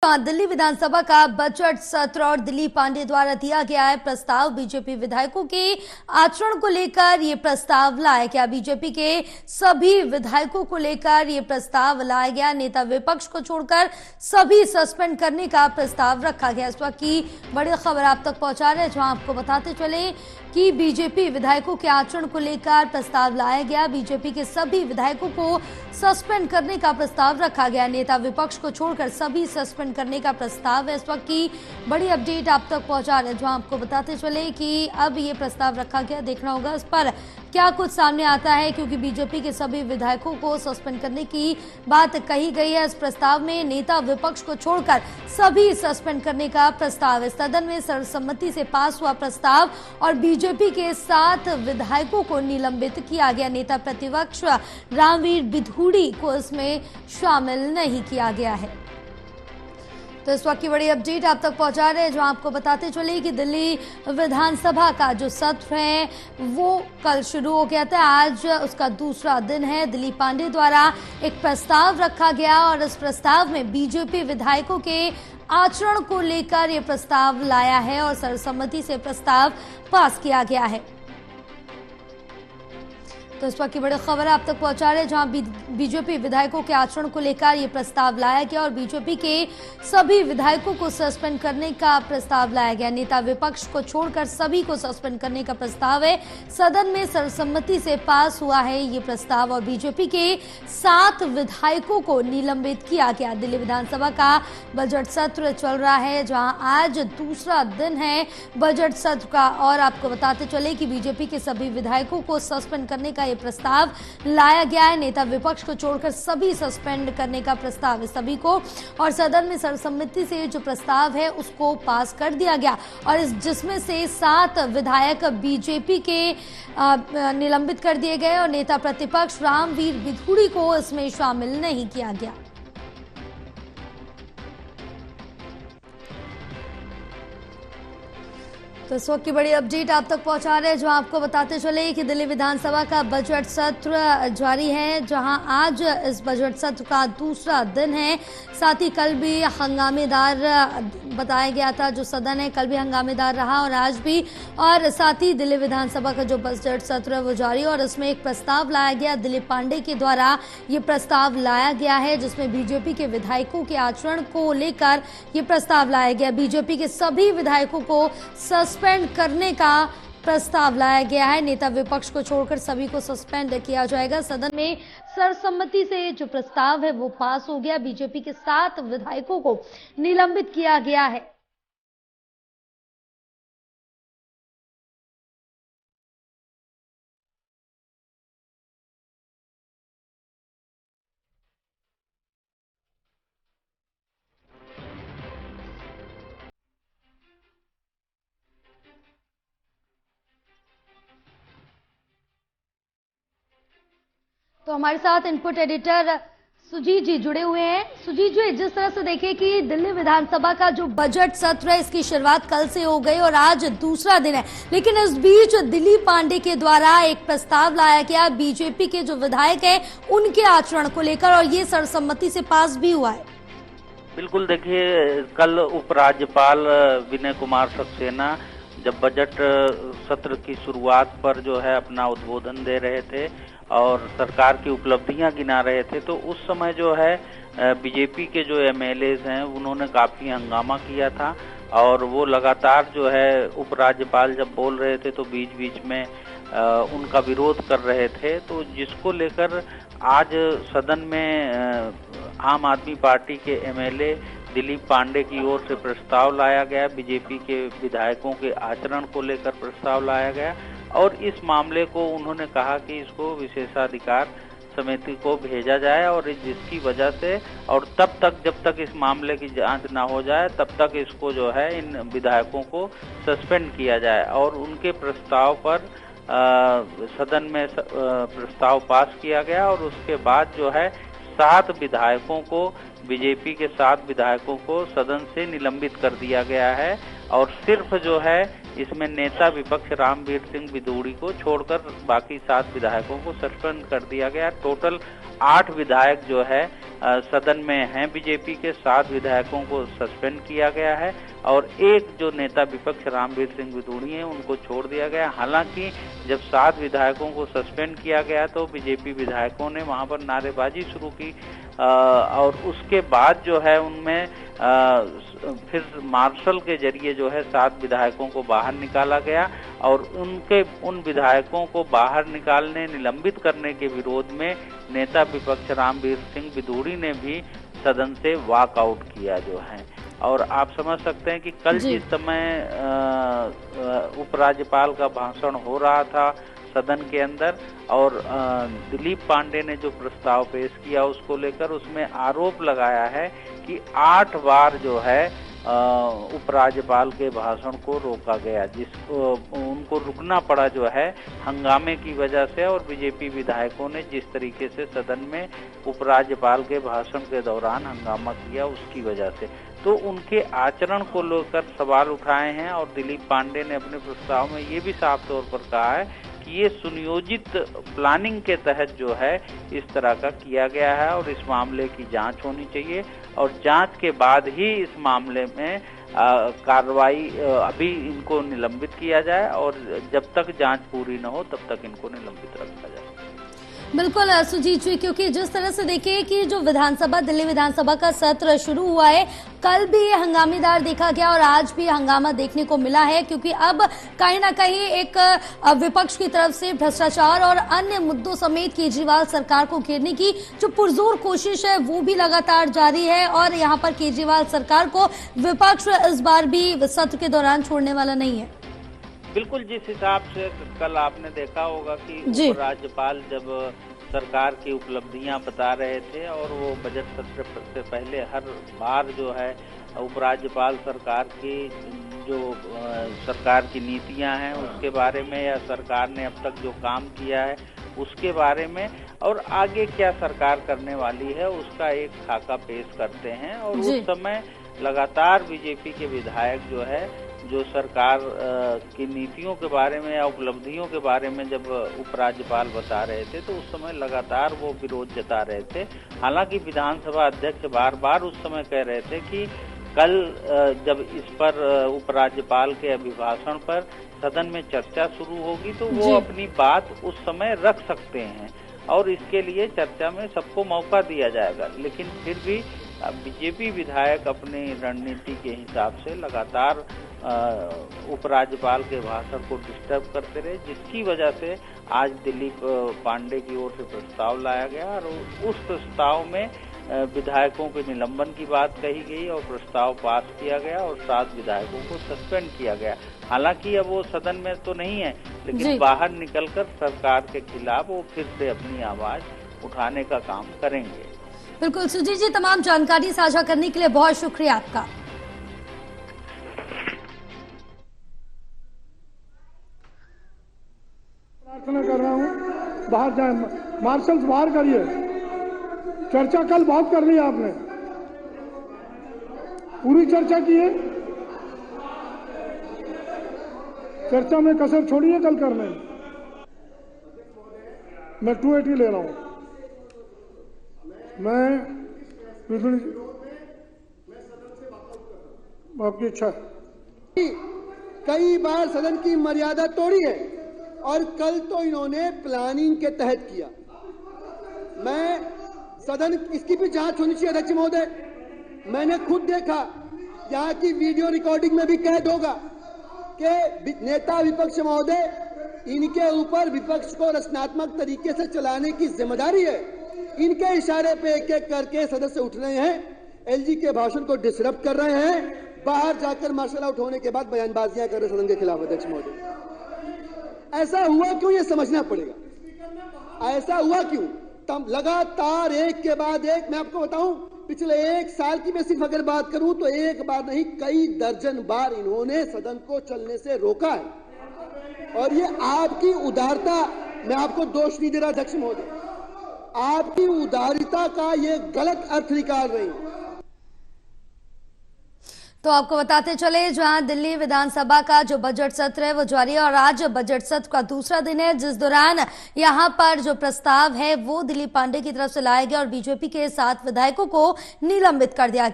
दिल्ली विधानसभा का बजट सत्र और दिलीप पांडे द्वारा दिया गया है प्रस्ताव। बीजेपी विधायकों के आचरण को लेकर ये प्रस्ताव लाया गया। बीजेपी के सभी विधायकों को लेकर ये प्रस्ताव लाया गया। नेता विपक्ष को छोड़कर सभी सस्पेंड करने का प्रस्ताव रखा गया। इस वक्त की बड़ी खबर आप तक पहुंचा रहे हैं, जहां आपको बताते चले कि बीजेपी विधायकों के आचरण को लेकर प्रस्ताव लाया गया। बीजेपी के सभी विधायकों को सस्पेंड करने का प्रस्ताव रखा गया। नेता विपक्ष को छोड़कर सभी सस्पेंड करने का प्रस्ताव है। इस वक्त की बड़ी अपडेट आप तक पहुंचा रहे हैं, जहां आपको बताते चले कि अब ये प्रस्ताव रखा गया। देखना होगा इस पर क्या कुछ सामने आता है, क्योंकि बीजेपी के सभी विधायकों को सस्पेंड करने की बात कही गई है। इस प्रस्ताव में नेता विपक्ष को छोड़कर सभी सस्पेंड करने का प्रस्ताव है। सदन में सर्वसम्मति से पास हुआ प्रस्ताव और बीजेपी के 7 विधायकों को निलंबित किया गया। नेता प्रतिपक्ष रामवीर बिधूड़ी को इसमें शामिल नहीं किया गया है। तो इस वक्त की बड़ी अपडेट आप तक पहुंचा रहे हैं, जो आपको बताते चले कि दिल्ली विधानसभा का जो सत्र है वो कल शुरू हो गया था। आज उसका दूसरा दिन है। दिलीप पांडे द्वारा एक प्रस्ताव रखा गया और इस प्रस्ताव में बीजेपी विधायकों के आचरण को लेकर ये प्रस्ताव लाया है और सर्वसम्मति से प्रस्ताव पास किया गया है। तो इस वक्त की बड़ी खबर आप तक पहुंचा रहे हैं, जहां बीजेपी विधायकों के आचरण को लेकर यह प्रस्ताव लाया गया और बीजेपी के सभी विधायकों को सस्पेंड करने का प्रस्ताव लाया गया। नेता विपक्ष को छोड़कर सभी को सस्पेंड करने का प्रस्ताव है। सदन में सर्वसम्मति से पास हुआ है ये प्रस्ताव और बीजेपी के 7 विधायकों को निलंबित किया गया। दिल्ली विधानसभा का बजट सत्र चल रहा है, जहां आज दूसरा दिन है बजट सत्र का और आपको बताते चले कि बीजेपी के सभी विधायकों को सस्पेंड करने का ये प्रस्ताव लाया गया है। नेता विपक्ष को छोड़कर सभी सस्पेंड करने का प्रस्ताव है सभी को, और सदन में सर्वसम्मति से जो प्रस्ताव है उसको पास कर दिया गया और जिसमें से 7 विधायक बीजेपी के निलंबित कर दिए गए और नेता प्रतिपक्ष रामवीर बिधूड़ी को इसमें शामिल नहीं किया गया। तो इस वक्त की बड़ी अपडेट आप तक पहुंचा रहे हैं, जो आपको बताते चले कि दिल्ली विधानसभा का बजट सत्र जारी है, जहां आज इस बजट सत्र का दूसरा दिन है। साथ ही कल भी हंगामेदार बताया गया था, जो सदन है कल भी हंगामेदार रहा और आज भी। और साथ ही दिल्ली विधानसभा का जो बजट सत्र है वो जारी और इसमें एक प्रस्ताव लाया गया। दिलीप पांडे के द्वारा ये प्रस्ताव लाया गया है, जिसमें बीजेपी के विधायकों के आचरण को लेकर ये प्रस्ताव लाया गया। बीजेपी के सभी विधायकों को सस्पेंड करने का प्रस्ताव लाया गया है। नेता विपक्ष को छोड़कर सभी को सस्पेंड किया जाएगा। सदन में सर्वसम्मति से जो प्रस्ताव है वो पास हो गया। बीजेपी के 7 विधायकों को निलंबित किया गया है। तो हमारे साथ इनपुट एडिटर सुजीत जी जुड़े हुए हैं। सुजीत जी, जिस तरह से देखें कि दिल्ली विधानसभा का जो बजट सत्र है इसकी शुरुआत कल से हो गई और आज दूसरा दिन है, लेकिन इस बीच दिलीप पांडे के द्वारा एक प्रस्ताव लाया गया बीजेपी के जो विधायक हैं उनके आचरण को लेकर और ये सर्वसम्मति से पास भी हुआ है। बिल्कुल, देखिए कल उपराज्यपाल विनय कुमार सक्सेना जब बजट सत्र की शुरुआत पर जो है अपना उद्बोधन दे रहे थे और सरकार की उपलब्धियां गिना रहे थे, तो उस समय जो है बीजेपी के जो एमएलएज हैं उन्होंने काफी हंगामा किया था और वो लगातार जो है उपराज्यपाल जब बोल रहे थे तो बीच बीच में उनका विरोध कर रहे थे। तो जिसको लेकर आज सदन में आम आदमी पार्टी के एमएलए दिलीप पांडे की ओर से प्रस्ताव लाया गया। बीजेपी के विधायकों के आचरण को लेकर प्रस्ताव लाया गया और इस मामले को उन्होंने कहा कि इसको विशेषाधिकार समिति को भेजा जाए और जिसकी वजह से और तब तक जब तक इस मामले की जांच ना हो जाए तब तक इसको जो है इन विधायकों को सस्पेंड किया जाए। और उनके प्रस्ताव पर सदन में प्रस्ताव पास किया गया और उसके बाद जो है 7 विधायकों को, बीजेपी के 7 विधायकों को सदन से निलंबित कर दिया गया है और सिर्फ जो है इसमें नेता विपक्ष रामवीर सिंह बिदूड़ी को छोड़कर बाकी 7 विधायकों को सस्पेंड कर दिया गया। टोटल 8 विधायक जो है सदन में हैं बीजेपी के, 7 विधायकों को सस्पेंड किया गया है और एक जो नेता विपक्ष रामवीर सिंह बिदूड़ी हैं उनको छोड़ दिया गया। हालांकि जब 7 विधायकों को सस्पेंड किया गया तो बीजेपी विधायकों ने वहां पर नारेबाजी शुरू की और उसके बाद जो है उनमें फिर मार्शल के जरिए जो है 7 विधायकों को बाहर निकाला गया और उन विधायकों को बाहर निकालने, निलंबित करने के विरोध में नेता विपक्ष रामवीर सिंह बिदूड़ी ने भी सदन से वॉकआउट किया जो है। और आप समझ सकते हैं कि कल जिस समय उपराज्यपाल का भाषण हो रहा था सदन के अंदर और दिलीप पांडे ने जो प्रस्ताव पेश किया उसको लेकर उसमें आरोप लगाया है कि 8 बार जो है उपराज्यपाल के भाषण को रोका गया, उनको रुकना पड़ा जो है हंगामे की वजह से और बीजेपी विधायकों ने जिस तरीके से सदन में उपराज्यपाल के भाषण के दौरान हंगामा किया उसकी वजह से, तो उनके आचरण को लेकर सवाल उठाए हैं। और दिलीप पांडे ने अपने प्रस्ताव में ये भी साफ तौर पर कहा है कि ये सुनियोजित प्लानिंग के तहत जो है इस तरह का किया गया है और इस मामले की जांच होनी चाहिए और जांच के बाद ही इस मामले में कार्रवाई, अभी इनको निलंबित किया जाए और जब तक जांच पूरी न हो तब तक इनको निलंबित रखा जाए। बिल्कुल सुजीत जी, क्योंकि जिस तरह से देखिए कि जो दिल्ली विधानसभा का सत्र शुरू हुआ है, कल भी ये हंगामेदार देखा गया और आज भी हंगामा देखने को मिला है, क्योंकि अब कहीं ना कहीं एक विपक्ष की तरफ से भ्रष्टाचार और अन्य मुद्दों समेत केजरीवाल सरकार को घेरने की जो पुरजोर कोशिश है वो भी लगातार जारी है और यहाँ पर केजरीवाल सरकार को विपक्ष इस बार भी सत्र के दौरान छोड़ने वाला नहीं है। बिल्कुल, जिस हिसाब से कल आपने देखा होगा कि उपराज्यपाल जब सरकार की उपलब्धियां बता रहे थे और वो बजट सत्र से पहले हर बार जो है उपराज्यपाल सरकार की जो सरकार की नीतियां हैं उसके बारे में या सरकार ने अब तक जो काम किया है उसके बारे में और आगे क्या सरकार करने वाली है उसका एक खाका पेश करते हैं। और उस समय लगातार बीजेपी के विधायक जो है जो सरकार की नीतियों के बारे में या उपलब्धियों के बारे में जब उपराज्यपाल बता रहे थे तो उस समय लगातार वो विरोध जता रहे थे। हालांकि विधानसभा अध्यक्ष बार बार उस समय कह रहे थे कि कल जब इस पर उपराज्यपाल के अभिभाषण पर सदन में चर्चा शुरू होगी तो वो अपनी बात उस समय रख सकते हैं और इसके लिए चर्चा में सबको मौका दिया जाएगा। लेकिन फिर भी बीजेपी विधायक अपनी रणनीति के हिसाब से लगातार उपराज्यपाल के भाषण को डिस्टर्ब करते रहे, जिसकी वजह से आज दिलीप पांडे की ओर से प्रस्ताव लाया गया और उस प्रस्ताव में विधायकों के निलंबन की बात कही गई और प्रस्ताव पास किया गया और 7 विधायकों को सस्पेंड किया गया। हालांकि अब वो सदन में तो नहीं है लेकिन बाहर निकलकर सरकार के खिलाफ वो फिर से अपनी आवाज उठाने का काम करेंगे। बिल्कुल सुजीत जी, तमाम जानकारी साझा करने के लिए बहुत शुक्रिया आपका। प्रार्थना कर रहा हूँ बाहर जाए, मार्शल्स बाहर करिए। चर्चा कल बहुत कर ली आपने, पूरी चर्चा की है, चर्चा में कसर छोड़िए कल करने। मैं 280 ले रहा हूँ। मैं आपकी इच्छा। कई बार सदन की मर्यादा तोड़ी है और कल तो इन्होंने प्लानिंग के तहत किया। मैं सदन इसकी भी जांच होनी चाहिए अध्यक्ष महोदय। मैंने खुद देखा, यहाँ की वीडियो रिकॉर्डिंग में भी कैद होगा कि नेता विपक्ष महोदय, इनके ऊपर विपक्ष को रचनात्मक तरीके से चलाने की जिम्मेदारी है। इनके इशारे पे एक एक करके सदस्य उठ रहे हैं, एलजी के भाषण को डिसरप्ट कर रहे हैं, बाहर जाकर मार्शल आउट होने के बाद बयानबाजियां कर रहे सदन के खिलाफ। अध्यक्ष महोदय, ऐसा हुआ क्यों ये समझना पड़ेगा। ऐसा हुआ क्यों? लगातार एक के बाद एक, मैं आपको बताऊं, पिछले 1 साल की मैं सिर्फ अगर बात करूं तो एक बार नहीं कई दर्जन बार इन्होंने सदन को चलने से रोका है। और ये आपकी उदारता, मैं आपको दोष नहीं दे रहा अध्यक्ष महोदय, आपकी उदारिता का ये गलत अर्थ निकाल रही है। तो आपको बताते चले, जहां दिल्ली विधानसभा का जो बजट सत्र है वो जारी है और आज बजट सत्र का दूसरा दिन है, जिस दौरान यहां पर जो प्रस्ताव है वो दिलीप पांडे की तरफ से लाया गया और बीजेपी के 7 विधायकों को निलंबित कर दिया गया।